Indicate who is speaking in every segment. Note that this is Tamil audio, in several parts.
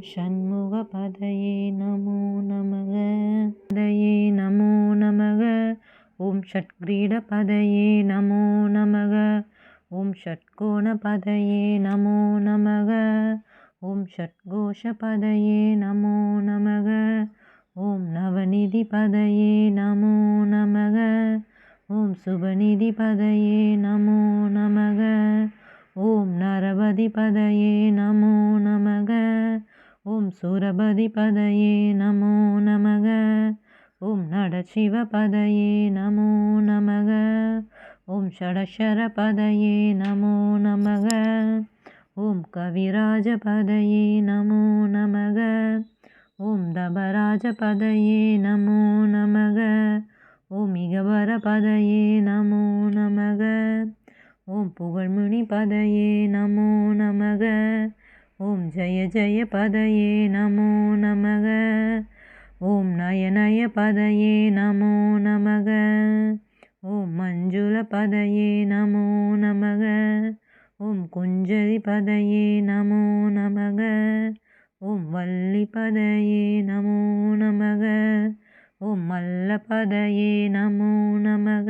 Speaker 1: ஷண்முகபதயே நமோ நமக. பதயே நமோ நமக. ஓம் ஷட்கிரீடபதயே நமோ நமக. ஓம் ஷட்கோணபதயே நமோ நமக. ஓம் ஷட்கோஷபதயே நமோ நமக. ஓம் நவநிதிபதயே நமோ நமக. ஓம் சுபநிதிபதயே நமோ நமக. ஓம் நரபதிபதயே நமோ நமக. ஓம் சூரபதிபதயே நமோ நமக. ஓம் நடசிவபதயே நமோ நமக. ஓம் ஷடஷரபதயே நமோ நமக. ஓம் கவிராஜபதயே நமோ நமக. ஓம் தபராஜபதயே நமோ நமக. ஓம் இகவரபதயே நமோ நமக. ஓம் புகழ்முனிபதயே நமோ நமக. ஓம் ஜய ஜய பதயே நமோ நமக. ஓம் நயநயபதயே நமோ நமக. ஓம் மஞ்சுளபதயே நமோ நமக. ஓம் குஞ்சரிபதயே நமோ நமக. ஓம் வல்லிபதயே நமோ நமக. ஓம் மல்லபதயே நமோ நமக.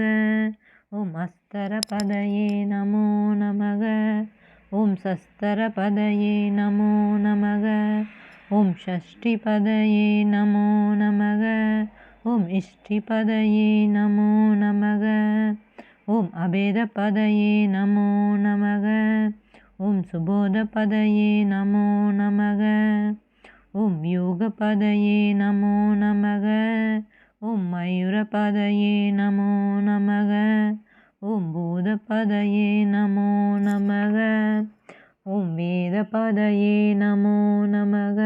Speaker 1: ஓம் அஸ்தரபதயே நமோ நமக. ஓம் சஸ்தரபதயே நமோ நமக. ஓம் ஷஷ்டிபதயே நமோ நமக. ஓம் இஷ்டிபதயே நமோ நமக. ஓம் அபேதபதயே நமோ நமக. ஓம் சுபோதபதயே நமோ நமக. ஓம் யோகபதயே நமோ நமக. ஓம் மயூரபதயே நமோ நமக. ஓம் பூதபதயே நமோ நமக. ஓம் வேதபதயே நமோ நமக.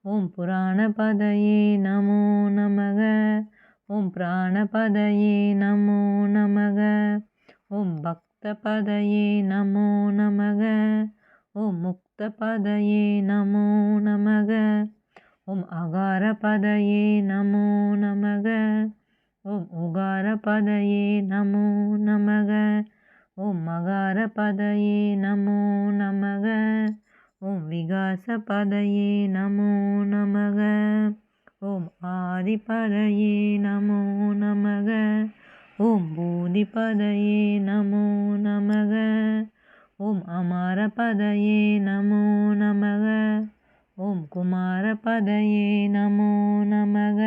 Speaker 1: ஓம் புராணபதயே நமோ நமக. ஓம் பிராணபதயே நமோ நமக. ஓம் பக்தபதயே நமோ நமக. ஓம் முக்தபதயே நமோ நமக. ஓம் அகாரபதயே நமோ நமக. ஓம் உகாரபதயே நமோ நமக. ஓம் மகாரபதயே நமோ நமக. ஓம் விகாசபதயே நமோ நமக. ஓம் ஆதிபதயே நமோ நமக. ஓம் பூதிபதயே நமோ நமக. ஓம் அமரபதயே நமோ நமக. ஓம் குமாரபதயே நமோ நமக.